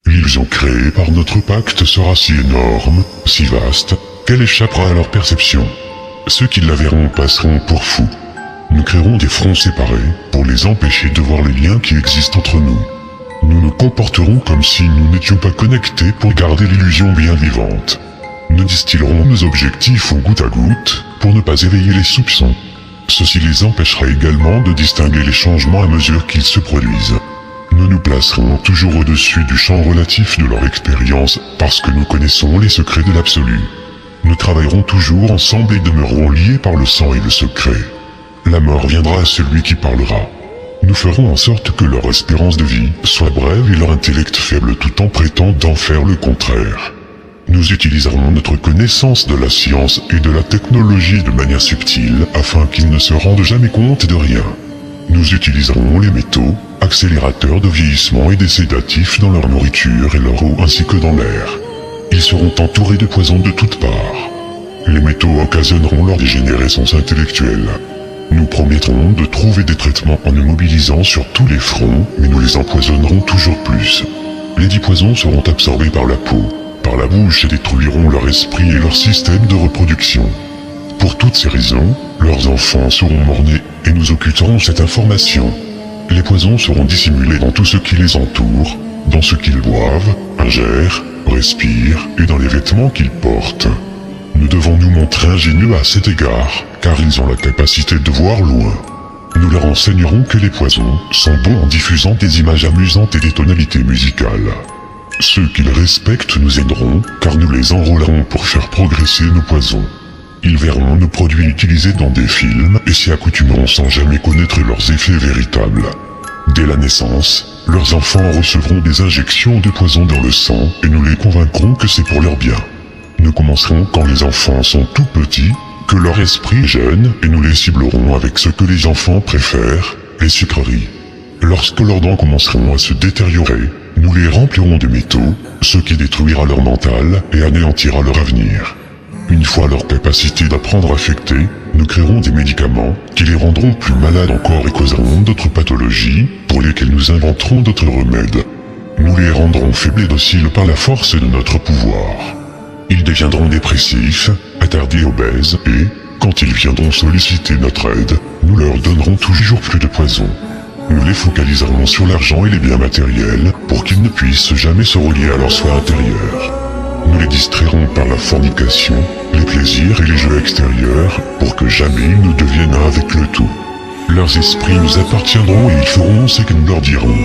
L'illusion créée par notre pacte sera si énorme, si vaste, qu'elle échappera à leur perception. Ceux qui la verront passeront pour fous. Nous créerons des fronts séparés pour les empêcher de voir les liens qui existent entre nous. Nous nous comporterons comme si nous n'étions pas connectés pour garder l'illusion bien vivante. Nous distillerons nos objectifs au goutte à goutte pour ne pas éveiller les soupçons. Ceci les empêchera également de distinguer les changements à mesure qu'ils se produisent. Nous nous placerons toujours au-dessus du champ relatif de leur expérience parce que nous connaissons les secrets de l'absolu. Nous travaillerons toujours ensemble et demeurerons liés par le sang et le secret. La mort viendra à celui qui parlera. Nous ferons en sorte que leur espérance de vie soit brève et leur intellect faible tout en prétendant faire le contraire. Nous utiliserons notre connaissance de la science et de la technologie de manière subtile afin qu'ils ne se rendent jamais compte de rien. Nous utiliserons les métaux, accélérateurs de vieillissement et des sédatifs dans leur nourriture et leur eau ainsi que dans l'air. Ils seront entourés de poisons de toutes parts. Les métaux occasionneront leur dégénérescence intellectuelle. Nous promettrons de trouver des traitements en nous mobilisant sur tous les fronts, mais nous les empoisonnerons toujours plus. Les 10 poisons seront absorbés par la peau, par la bouche et détruiront leur esprit et leur système de reproduction. Pour toutes ces raisons, leurs enfants seront mort-nés et nous occulterons cette information. Les poisons seront dissimulés dans tout ce qui les entoure, dans ce qu'ils boivent, ingèrent, respirent et dans les vêtements qu'ils portent. Nous devons nous montrer ingénieux à cet égard, car ils ont la capacité de voir loin. Nous leur enseignerons que les poisons sont bons en diffusant des images amusantes et des tonalités musicales. Ceux qu'ils respectent nous aideront, car nous les enrôlerons pour faire progresser nos poisons. Ils verront nos produits utilisés dans des films et s'y accoutumeront sans jamais connaître leurs effets véritables. Dès la naissance, leurs enfants recevront des injections de poison dans le sang et nous les convaincrons que c'est pour leur bien. Nous commencerons quand les enfants sont tout petits, que leur esprit est jeune et nous les ciblerons avec ce que les enfants préfèrent, les sucreries. Lorsque leurs dents commenceront à se détériorer, nous les remplirons de métaux, ce qui détruira leur mental et anéantira leur avenir. Une fois leur capacité d'apprendre affectée, nous créerons des médicaments qui les rendront plus malades encore et causeront d'autres pathologies pour lesquelles nous inventerons d'autres remèdes. Nous les rendrons faibles et dociles par la force de notre pouvoir. Ils deviendront dépressifs, attardés, obèses et, quand ils viendront solliciter notre aide, nous leur donnerons toujours plus de poison. Nous les focaliserons sur l'argent et les biens matériels pour qu'ils ne puissent jamais se relier à leur soi intérieur. Nous les distrairons par la fornication, les plaisirs et les jeux extérieurs pour que jamais ils ne deviennent un avec le tout. Leurs esprits nous appartiendront et ils feront ce que nous leur dirons.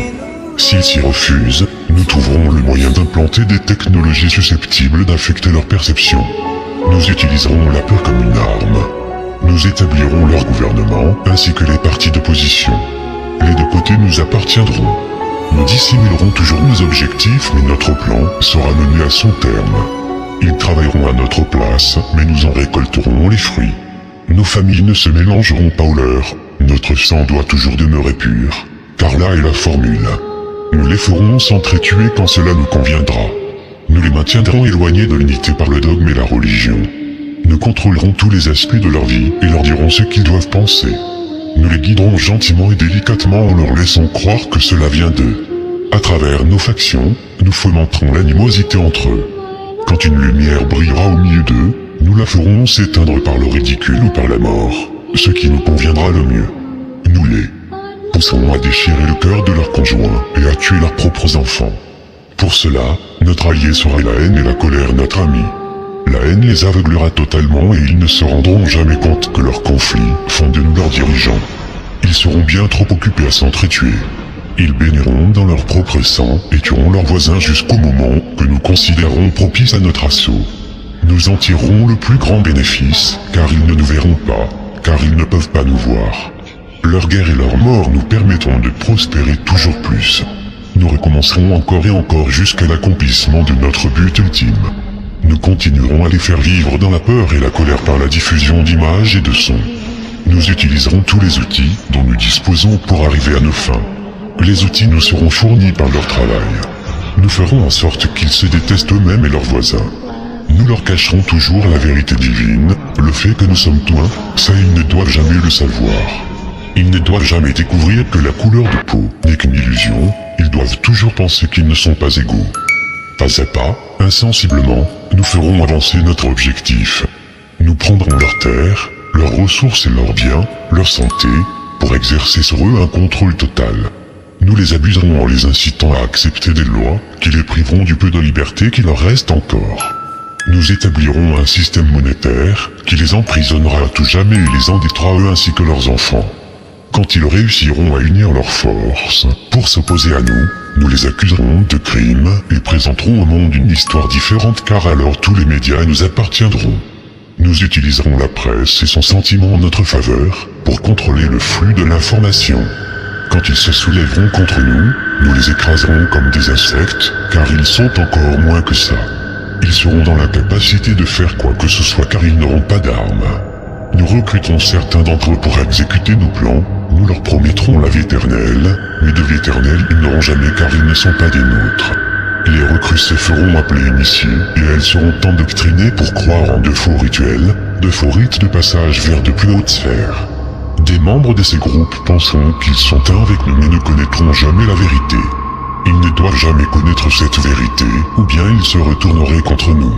S'ils s'y refusent, nous trouverons le moyen d'implanter des technologies susceptibles d'affecter leur perception. Nous utiliserons la peur comme une arme. Nous établirons leur gouvernement ainsi que les partis d'opposition. Les deux côtés nous appartiendront. Nous dissimulerons toujours nos objectifs, mais notre plan sera mené à son terme. Ils travailleront à notre place, mais nous en récolterons les fruits. Nos familles ne se mélangeront pas aux leurs. Notre sang doit toujours demeurer pur, car là est la formule. Nous les ferons s'entretuer quand cela nous conviendra. Nous les maintiendrons éloignés de l'unité par le dogme et la religion. Nous contrôlerons tous les aspects de leur vie et leur dirons ce qu'ils doivent penser. Nous les guiderons gentiment et délicatement en leur laissant croire que cela vient d'eux. À travers nos factions, nous fomenterons l'animosité entre eux. Quand une lumière brillera au milieu d'eux, nous la ferons s'éteindre par le ridicule ou par la mort, ce qui nous conviendra le mieux. Nous les pousserons à déchirer le cœur de leurs conjoints et à tuer leurs propres enfants. Pour cela, notre allié sera la haine et la colère notre ami. La haine les aveuglera totalement et ils ne se rendront jamais compte que leurs conflits font de nous leurs dirigeants. Ils seront bien trop occupés à s'entretuer. Ils baigneront dans leur propre sang et tueront leurs voisins jusqu'au moment que nous considérerons propice à notre assaut. Nous en tirerons le plus grand bénéfice, car ils ne nous verront pas, car ils ne peuvent pas nous voir. Leur guerre et leur mort nous permettront de prospérer toujours plus. Nous recommencerons encore et encore jusqu'à l'accomplissement de notre but ultime. Nous continuerons à les faire vivre dans la peur et la colère par la diffusion d'images et de sons. Nous utiliserons tous les outils dont nous disposons pour arriver à nos fins. Les outils nous seront fournis par leur travail. Nous ferons en sorte qu'ils se détestent eux-mêmes et leurs voisins. Nous leur cacherons toujours la vérité divine, le fait que nous sommes toi, ça ils ne doivent jamais le savoir. Ils ne doivent jamais découvrir que la couleur de peau n'est qu'une illusion, ils doivent toujours penser qu'ils ne sont pas égaux. Pas à pas, insensiblement, nous ferons avancer notre objectif. Nous prendrons leurs terres, leurs ressources et leurs biens, leur santé, pour exercer sur eux un contrôle total. Nous les abuserons en les incitant à accepter des lois qui les priveront du peu de liberté qui leur reste encore. Nous établirons un système monétaire qui les emprisonnera à tout jamais et les endettera eux ainsi que leurs enfants. Quand ils réussiront à unir leurs forces pour s'opposer à nous, nous les accuserons de crimes et présenterons au monde une histoire différente car alors tous les médias nous appartiendront. Nous utiliserons la presse et son sentiment en notre faveur pour contrôler le flux de l'information. Quand ils se soulèveront contre nous, nous les écraserons comme des insectes car ils sont encore moins que ça. Ils seront dans l'incapacité de faire quoi que ce soit car ils n'auront pas d'armes. Nous recruterons certains d'entre eux pour exécuter nos plans. Nous leur promettrons la vie éternelle, mais de vie éternelle ils n'auront jamais car ils ne sont pas des nôtres. Les recrues se feront appeler initiés et elles seront endoctrinées pour croire en de faux rituels, de faux rites de passage vers de plus hautes sphères. Des membres de ces groupes penseront qu'ils sont un avec nous mais ne connaîtront jamais la vérité. Ils ne doivent jamais connaître cette vérité, ou bien ils se retourneraient contre nous.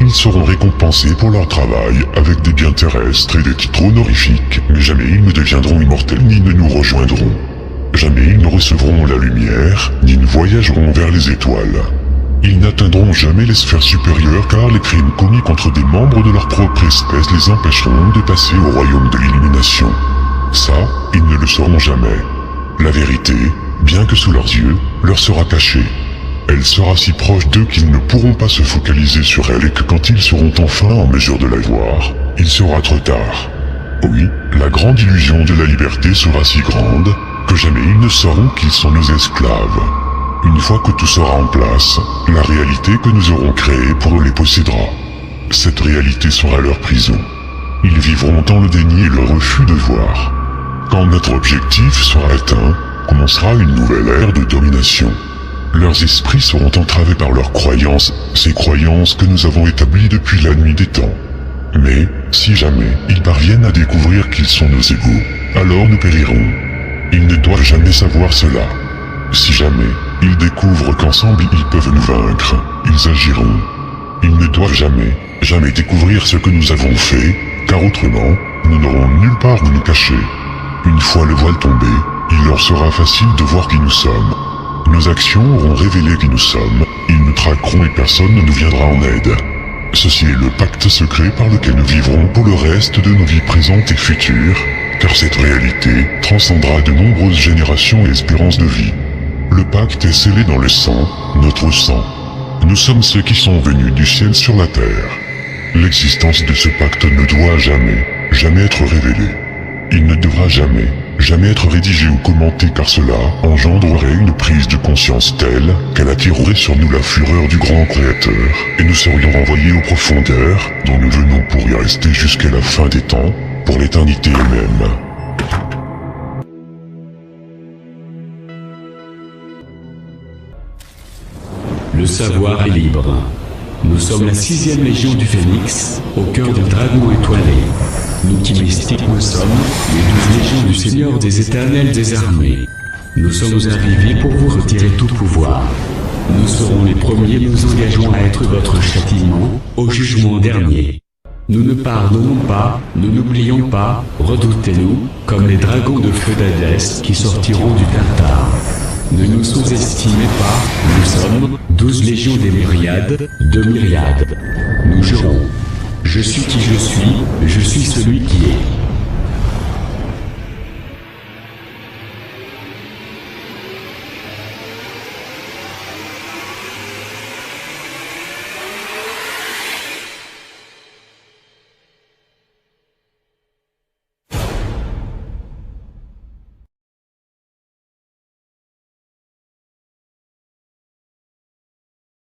Ils seront récompensés pour leur travail avec des biens terrestres et des titres honorifiques, mais jamais ils ne deviendront immortels ni ne nous rejoindront. Jamais ils ne recevront la lumière, ni ne voyageront vers les étoiles. Ils n'atteindront jamais les sphères supérieures car les crimes commis contre des membres de leur propre espèce les empêcheront de passer au royaume de l'illumination. Ça, ils ne le sauront jamais. La vérité, bien que sous leurs yeux, leur sera cachée. Elle sera si proche d'eux qu'ils ne pourront pas se focaliser sur elle et que quand ils seront enfin en mesure de la voir, il sera trop tard. Oui, la grande illusion de la liberté sera si grande que jamais ils ne sauront qu'ils sont nos esclaves. Une fois que tout sera en place, la réalité que nous aurons créée pour eux les possédera. Cette réalité sera leur prison. Ils vivront dans le déni et le refus de voir. Quand notre objectif sera atteint, commencera une nouvelle ère de domination. Leurs esprits seront entravés par leurs croyances, ces croyances que nous avons établies depuis la nuit des temps. Mais, si jamais ils parviennent à découvrir qu'ils sont nos égaux, alors nous périrons. Ils ne doivent jamais savoir cela. Si jamais ils découvrent qu'ensemble ils peuvent nous vaincre, ils agiront. Ils ne doivent jamais découvrir ce que nous avons fait, car autrement, nous n'aurons nulle part où nous cacher. Une fois le voile tombé, il leur sera facile de voir qui nous sommes. Nos actions auront révélé qui nous sommes, ils nous traqueront et personne ne nous viendra en aide. Ceci est le pacte secret par lequel nous vivrons pour le reste de nos vies présentes et futures, car cette réalité transcendra de nombreuses générations et espérances de vie. Le pacte est scellé dans le sang, notre sang. Nous sommes ceux qui sont venus du ciel sur la terre. L'existence de ce pacte ne doit jamais être révélée. Il ne devra jamais être rédigé ou commenté car cela engendrerait une prise de conscience telle qu'elle attirerait sur nous la fureur du grand créateur et nous serions renvoyés aux profondeurs dont nous venons pour y rester jusqu'à la fin des temps, pour l'éternité elle-même. Le savoir est libre. Nous sommes la 6e légion du Phénix, au cœur d'un dragon étoilé. Nous qui mystiques nous sommes, les 12 légions du Seigneur des éternels des armées. Nous sommes arrivés pour vous retirer tout pouvoir. Nous serons les premiers, nous engageons à être votre châtiment, au jugement dernier. Nous ne pardonnons pas, nous n'oublions pas, redoutez-nous, comme les dragons de feu d'Hadès qui sortiront du Tartare. Ne nous sous-estimez pas, nous sommes 12 légions des myriades, 2 myriades. Nous jurons. Je suis qui je suis celui qui est.